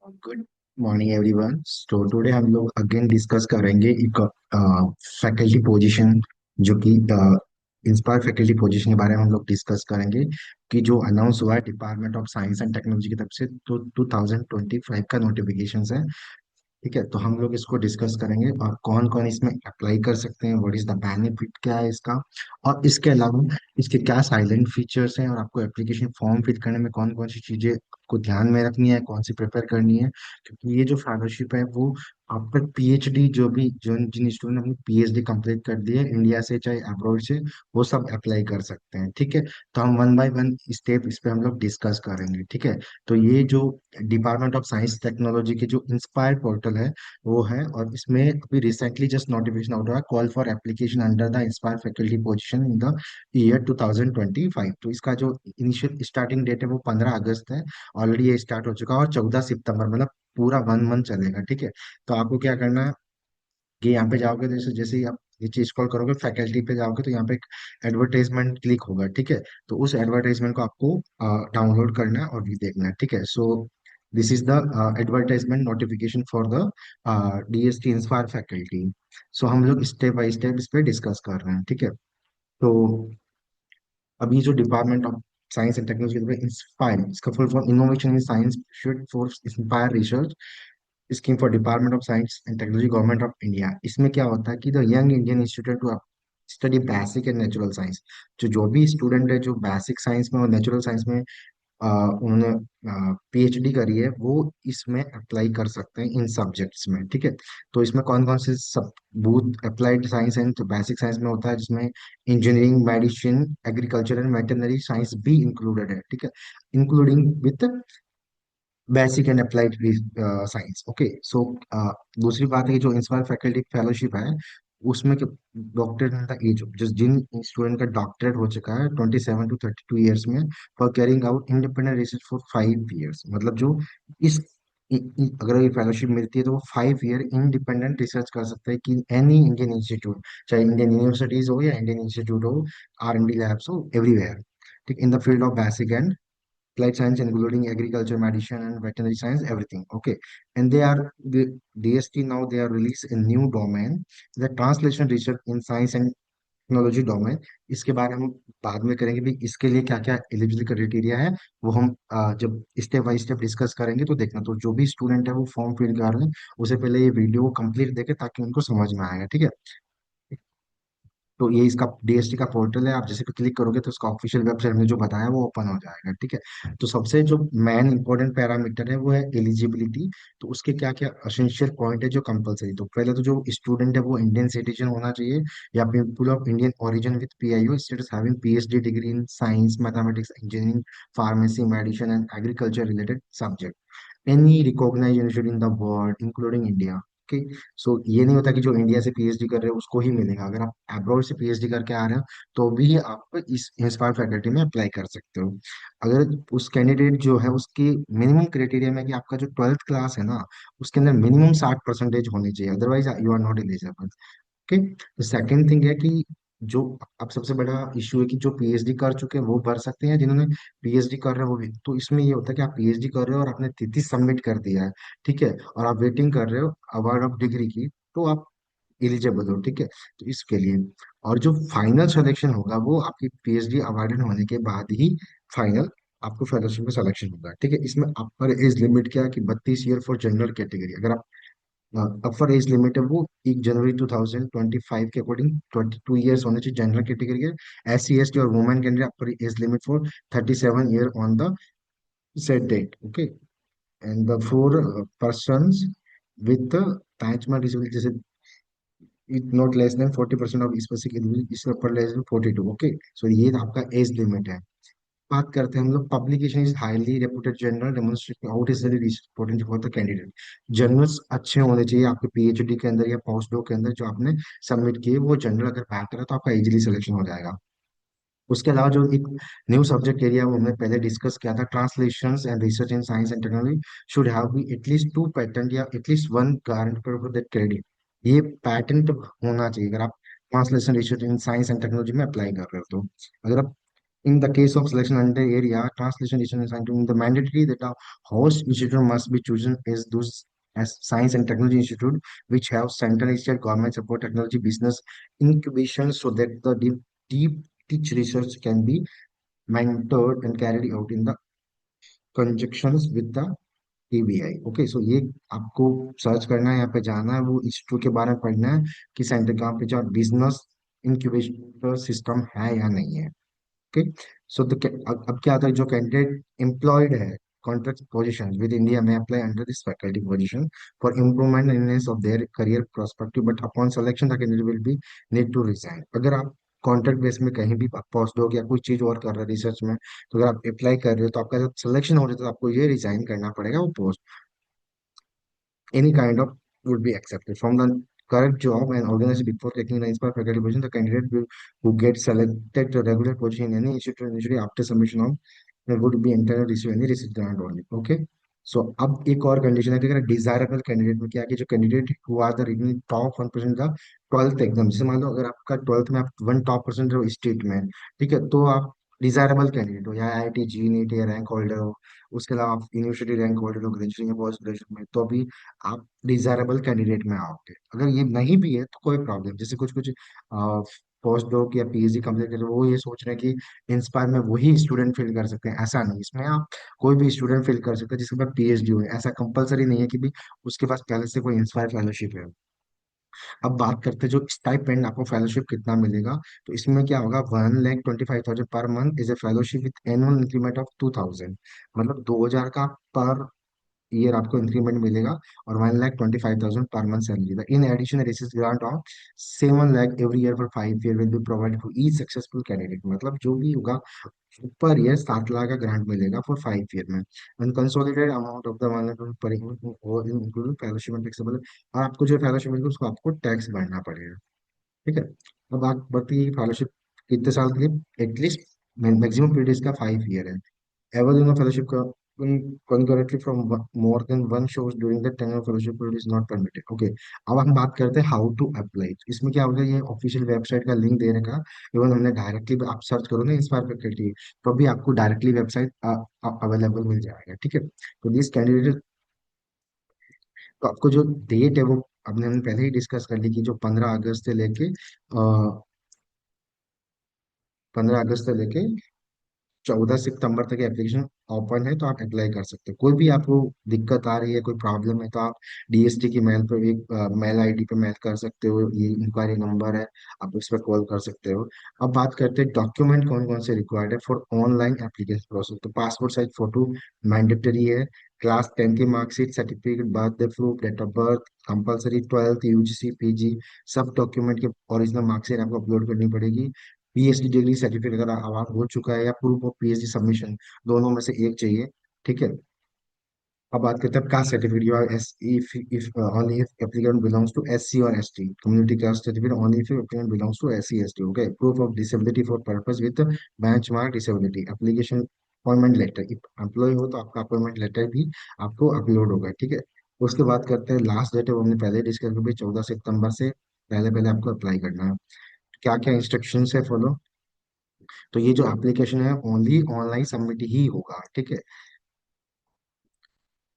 Good morning everyone. तो today हम लोग अगेन डिस्कस करेंगे एक फैकल्टी पोजीशन जो कि इंस्पायर फैकल्टी पोजीशन के बारे में हम लोग डिस्कस करेंगे कि जो अनाउंस हुआ है department of science and technology की तरफ से। तो 2025 का नोटिफिकेशन है। ठीक है, तो हम लोग इसको डिस्कस करेंगे और कौन कौन इसमें अप्लाई कर सकते हैं, व्हाट इज द बेनिफिट क्या है इसका, और इसके अलावा इसके क्या साइलेंट फीचर्स हैं, और आपको एप्लीकेशन फॉर्म फिल करने में कौन कौन सी चीजें को ध्यान में रखनी है, कौन सी प्रिपेयर करनी है। क्योंकि ये जो फेलोशिप है वो आपका पीएचडी जो भी जो जिन स्टूडेंट ने अपनी पीएचडी कंप्लीट कर दी है इंडिया से चाहे अब्रॉड से, वो सब अप्लाई कर सकते हैं। ठीक है, तो हम वन बाय वन स्टेप इस पे हम लोग डिस्कस करेंगे। ठीक है, तो ये जो डिपार्टमेंट ऑफ साइंस टेक्नोलॉजी के जो इंस्पायर पोर्टल है वो है, और इसमें अभी रिसेंटली जस्ट नोटिफिकेशन आउट हुआ है, call for application under the inspire faculty position in the year 2025। तो इसका जो इनिशियल स्टार्टिंग डेट है वो 15 अगस्त है। ऑलरेडी ये स्टार्ट हो चुका है और 14 सितंबर मतलब पूरा 1 मंथ चलेगा। ठीक है, तो आपको क्या करना है कि यहाँ पे जाओगे, जैसे जैसे ही आप नीचे स्क्रॉल करोगे फैकल्टी पे जाओगे तो यहाँ पे एक एडवर्टाइजमेंट क्लिक होगा। ठीक है, तो उस एडवर्टाइजमेंट को आपको डाउनलोड करना है और भी देखना है। ठीक है, so this is the advertisement notification for the DST inspire faculty. So हम लोग स्टेप बाय स्टेप इस पे डिस्कस कर रहे हैं। ठीक है, तो अभी जो department of science and technology inspire, इसका full form innovation in science for inspire research scheme for department of science and technology government of India. इसमें क्या होता है कि the young Indian institute to study basic and natural science, जो भी student है जो बेसिक साइंस में और नेचुरल साइंस में उन्होंने पीएचडी करी है, वो इसमें अप्लाई कर सकते हैं इन सब्जेक्ट्स में। ठीक है, तो इसमें कौन कौन से सब both applied science and basic science में होता है, जिसमें engineering, medicine, agriculture and veterinary science भी इंक्लूडेड है। ठीक है, including with basic and applied science. Okay, so दूसरी बात है कि जो इंस्पायर फैकल्टी फेलोशिप है उसमें डॉक्टरेट इन द एज, जिस जिन स्टूडेंट का डॉक्टरेट हो चुका है 27 to 32 ईयर्स में, for carrying out independent research for 5 years, मतलब जो इस अगर ये फेलोशिप मिलती है तो वो 5 ईयर इंडिपेंडेंट रिसर्च कर सकते हैं कि एनी इंडियन इंस्टीट्यूट, चाहे इंडियन यूनिवर्सिटीज हो या इंडियन इंस्टीट्यूट हो, R&D लैब्स हो, एवरीवेयर। ठीक, in the field of basic and applied science including agriculture, medicine and veterinary science, everything. Okay, and the DST now they are released a new domain, the translation research in science and technology domain. इसके बारे में हम बाद में करेंगे भी, इसके लिए क्या क्या एलिजिबल क्राइटेरिया है वो हम जब स्टेप बाय स्टेप डिस्कस करेंगे तो देखना। तो जो भी स्टूडेंट है वो फॉर्म फिल कर रहे हैं, उसे पहले ये वीडियो कंप्लीट देखे ताकि उनको समझ में आएगा। ठीक है, तो ये इसका डीएसटी का पोर्टल है, आप जैसे कि क्लिक करोगे तो उसका ऑफिशियल वेबसाइट में जो बताया वो ओपन हो जाएगा। ठीक है, तो सबसे जो मेन इंपॉर्टेंट पैरामीटर है वो है एलिजिबिलिटी। तो उसके क्या क्या असेंशियल पॉइंट है जो कंपलसरी, तो पहले तो जो स्टूडेंट है वो इंडियन सिटीजन होना चाहिए या people of Indian origin with PIO status having PhD degree in science, mathematics, engineering, pharmacy, medicine and agriculture related subject, any recognised university in the world including India. Okay, so ये नहीं होता कि जो India से PhD कर रहे हो उसको ही मिलेगा, अगर आप अब्रॉड से पीएचडी करके आ रहे हो तो भी आप इस इंस्पायर फैकल्टी में अप्लाई कर सकते हो। अगर उस कैंडिडेट जो है उसकी मिनिमम क्राइटेरिया में कि आपका जो 12th क्लास है ना, उसके अंदर मिनिमम 60% होनी चाहिए, otherwise you are not eligible. Okay, तो सेकंड थिंग है कि जो अब सबसे बड़ा इशू है कि जो पीएचडी कर चुके हैं वो भर सकते हैं, जिन्होंने पीएचडी कर रहे हो वो भी। तो इसमें ये होता है कि आप पीएचडी कर रहे हो और आपने थीसिस सबमिट कर दिया है, ठीक है, और आप वेटिंग कर रहे हो अवार्ड ऑफ डिग्री की, तो आप एलिजिबल हो। ठीक है, तो इसके लिए और जो फाइनल सिलेक्शन होगा वो आपकी पीएचडी अवार्डेड होने के बाद ही फाइनल आपको फेलोशिप में सिलेक्शन होगा। ठीक है, इसमें अपर एज लिमिट क्या है कि 32 ईयर फॉर जनरल कैटेगरी, अगर आप अपर एज लिमिट है वो 1 जनवरी 2025 के अकॉर्डिंग 22 ईयर्स होने चाहिए जनरल कैटेगरी के। SC ST और women candidate upper age limit for 37 year on the set date. Okay, and the for persons with attachment disability, जैसे it not less than 40% of specific is upper less than 42। Okay, so ये आपका age limit है। बात करते हैं हम लोग, publication is highly reputed journal demonstrating how it is reporting for the candidate. Journals अच्छे होने चाहिए आपके पीएचडी के अंदर या पोस्ट डॉक के अंदर जो आपने सबमिट किए, वो जर्नल अगर बेटर है तो आपका इजीली सिलेक्शन हो जाएगा। उसके अलावा जो एक न्यू सब्जेक्ट एरिया वो हमने पहले डिस्कस किया था, translation and research in science and technology should have be at least 2 patent या at least one guarantee for that credit. ये पैटेंट होना चाहिए अगर आप translation research in science and technology में अप्लाई कर रहे हो तो। अगर आप In the case of selection under area, translation is assigned to the mandatory that a host institute must be chosen is those as science and technology institute which have central state government support technology business incubation so that the deep teach research can be mentored and carried out in the conjunctions with the ABI. Okay so ये आपको search करना है, यहाँ पे जाना है, वो institute के बारे में पढ़ना है कि सेंटर कहाँ पे जो बिजनेस इंक्यूबेटर सिस्टम है या नहीं है। ओके सो द अब क्या आता है, जो कैंडिडेट एम्प्लॉयड है कॉन्ट्रैक्ट पोजीशन विद इंडिया में apply under this faculty position for improvement in of their career prospective but upon selection the candidate will be need to resign. अगर आप contract base में कहीं भी पोस्ट डॉक या कोई चीज और कर रहे हैं रिसर्च में, तो अगर आप अप्लाई कर रहे हो तो आपका जब सिलेक्शन हो जाता है तो आपको ये रिजाइन करना पड़ेगा वो post. Any kind of would be accepted from the current job and organization before taking the inspired faculty position. The candidate who gets selected to regular position in any institute initially after submission of would be entitled to receive any receipt grant only. Okay. So अब एक और condition है कि अगर desirable candidate में क्या है कि जो कैंडिडेट हुआ आर द रेटिंग टॉप 1% का ट्वेल्थ एग्जाम, जैसे मान लो अगर आपका ट्वेल्थ में आप वन टॉप परसेंट हो स्टेट में, ठीक है, तो आप डिजायरेबल कैंडिडेट हो या IIT जी नीट या रैंक होल्डर हो, उसके अलावा आप यूनिवर्सिटी रैंक होल्डर हो ग्रेजुएशन या पोस्ट ग्रेजुएशन में, तो अभी आप डिजायरेबल कैंडिडेट में आओगे। अगर ये नहीं भी है तो कोई प्रॉब्लम, जैसे कुछ कुछ पोस्ट डॉक या PhD कंप्लीट कर वो ये सोच रहे हैं कि इंस्पायर में वही स्टूडेंट फिल कर सकते हैं, ऐसा नहीं, इसमें आप कोई भी स्टूडेंट फिल कर सकता है जिसके पास PhD हो, ऐसा कंपलसरी नहीं है कि भी उसके पास पहले से कोई इंस्पायर फेलोशिप है। अब बात करते हैं जो स्टाइपेंड आपको फेलोशिप कितना मिलेगा, तो इसमें क्या होगा, 1,25,000 पर month is a fellowship with annual increment of 2,000, मतलब 2,000 का पर ईयर आपको इंक्रीमेंट मिलेगा, और 1,25,000 पर month salary. In addition receive grant of 7 lakh every year for 5 year will be provided to each successful candidate, मतलब जो भी होगा पर ईयर 7 लाख का ग्रांट मिलेगा फॉर 5 ईयर में। And consolidated amount of the 1 lakh पर इंक्लूडिंग फेलोशिप एंड टैक्सेबल, और आपको जो फेलोशिप मिलेगा उसको आपको टैक्स भरना पड़ेगा। ठीक है। अब बात बढ़ती है फेलोशिप कितने साल के लिए, एटलीस्ट मैक्सिमम पीरियड इसका 5 ईयर है। Ever in a fellowship concurrently from more than one shows during the tenure fellowship period is not permitted. Okay, अब हम बात करते हैं हाउ टू अप्लाई। इसमें क्या होगा, ये ऑफिशियल वेबसाइट का लिंक दे रखा, इवन हमने डायरेक्टली आप सर्च करो ना इंस्पायर फैकल्टी, तो भी आपको डायरेक्टली वेबसाइट अवेलेबल मिल जाएगा। ठीक है, तो दिस कैंडिडेट, तो आपको जो डेट है वो हमने पहले ही डिस्कस कर ली कि जो 15 अगस्त से लेके 15 अगस्त से लेके 14 सितंबर तक एप्लीकेशन ओपन है, तो आप अप्लाई कर सकते हो। कोई भी आपको दिक्कत आ रही है, कोई प्रॉब्लम है, तो आप DST की मेल पर एक मेल ID पे मेल कर सकते हो, ये इंक्वायरी नंबर है, आप उस पर कॉल कर सकते हो। अब बात करते हैं डॉक्यूमेंट कौन कौन से रिक्वायर्ड है फॉर ऑनलाइन एप्लीकेशन प्रोसेस। तो पासपोर्ट साइज फोटो मैंडेटरी है, क्लास 10 की marksheet, certificate, birthday proof, date of birth compulsory, twelfth UGC PG सब डॉक्यूमेंट के ओरिजिनल मार्कशीट आपको अपलोड करनी पड़ेगी। PhD डिग्री सर्टिफिकेट अगर आवाज हो चुका है या प्रूफ ऑफ PhD सबमिशन, दोनों में से एक चाहिए। ठीक है। अब बात करते हैं caste certificate, you are as if only if applicant belongs to SC और ST, community caste certificate only if applicant belongs to SC ST। Okay, proof of disability for purpose with benchmark disability application, appointment letter, employ हो तो आपका appointment letter भी आपको upload होगा। ठीक है। उसके बाद करते हैं लास्ट डेट है, वो हमने पहले डिस्कस की 14 सितंबर से पहले पहले आपको अप्लाई करना है। क्या क्या इंस्ट्रक्शंस है फॉलो, तो ये जो एप्लीकेशन है ओनली ऑनलाइन सबमिट ही होगा। ठीक है,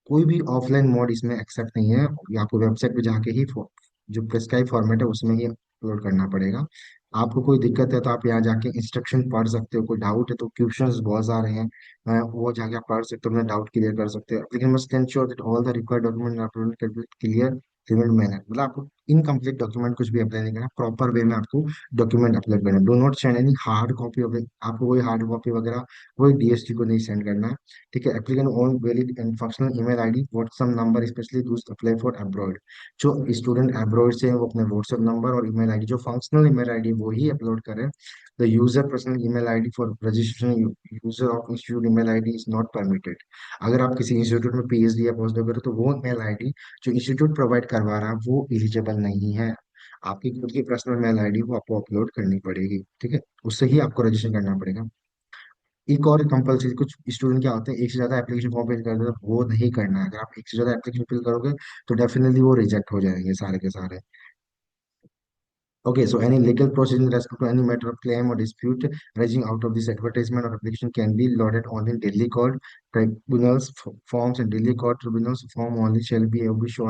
कोई भी ऑफलाइन मोड इसमें एक्सेप्ट नहीं है, ये आपको वेबसाइट पे जाके ही जो प्रिस्क्राइब फॉर्मेट है उसमें ही अपलोड करना पड़ेगा। आपको कोई दिक्कत है तो आप यहाँ जाके इंस्ट्रक्शन पढ़ सकते हो, कोई डाउट है तो क्वेश्चंस बहुत आ रहे हैं, वो जाके आप पढ़ सकते हो, अपना डाउट क्लियर कर सकते हो। लेकिन must ensure that all the required document are uploaded clear payment manner, मतलब आपको इनकम्प्लीट डॉक्यूमेंट कुछ भी अप्लाई नहीं करना, प्रॉपर वे में आपको डॉक्यूमेंट अपलोड करना। Do not send any hard copy of, आपको कोई हार्ड कॉपी वगैरह कोई DST को नहीं सेंड करना। ठीक है, applicant own valid and functional email ID WhatsApp number specially दूस अप्लाई फॉर अब्रॉड, जो स्टूडेंट अब्रॉड से हैं वो अपने व्हाट्सएप नंबर और ईमेल आईडी जो फंक्शनल ईमेल आईडी वो ही अपलोड करें। The user personal email ID for registration user of institute email ID is not permitted. अगर आप किसी इंस्टीट्यूट में PhD या पोस्ट करो तो वो ईमेल आईडी जो इंस्टीट्यूट प्रोवाइड करवा रहा है वो एलिजिबल नहीं है। आपकी खुद की पर्सनल मेल आईडी वो आपको अपलोड करनी पड़ेगी। ठीक है, उससे ही आपको रजिस्टर करना पड़ेगा। एक और कंपलसरी, कुछ स्टूडेंट क्या होते हैं एक से ज्यादा एप्लीकेशन फॉर्म फिल करते हैं, तो वो नहीं करना है। अगर आप एक से ज्यादा एप्लीकेशन फिल करोगे तो डेफिनेटली वो रिजेक्ट हो जाएंगे सारे के सारे। Okay, so any legal process in respect to any matter of claim or dispute arising out of this advertisement or application can be lodged only in Delhi court tribunals forms, and Delhi court tribunals form only shall be able to show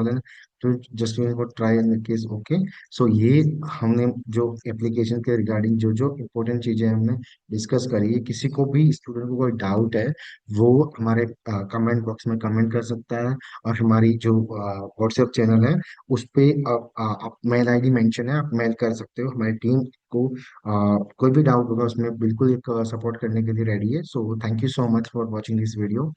to justify for trial in the case. Okay, so ये हमने जो application के regarding जो जो important चीजें हमने discuss करी है, किसी को भी स्टूडेंट को कोई डाउट है वो हमारे कमेंट बॉक्स में कमेंट कर सकता है, और हमारी जो व्हाट्सएप चैनल है उस पे आप मेल आईडी मेंशन है, आप मेल कर सकते हो हमारी टीम को। कोई भी डाउट होगा उसमें बिल्कुल एक सपोर्ट करने के लिए रेडी है। So thank you so much for watching this video.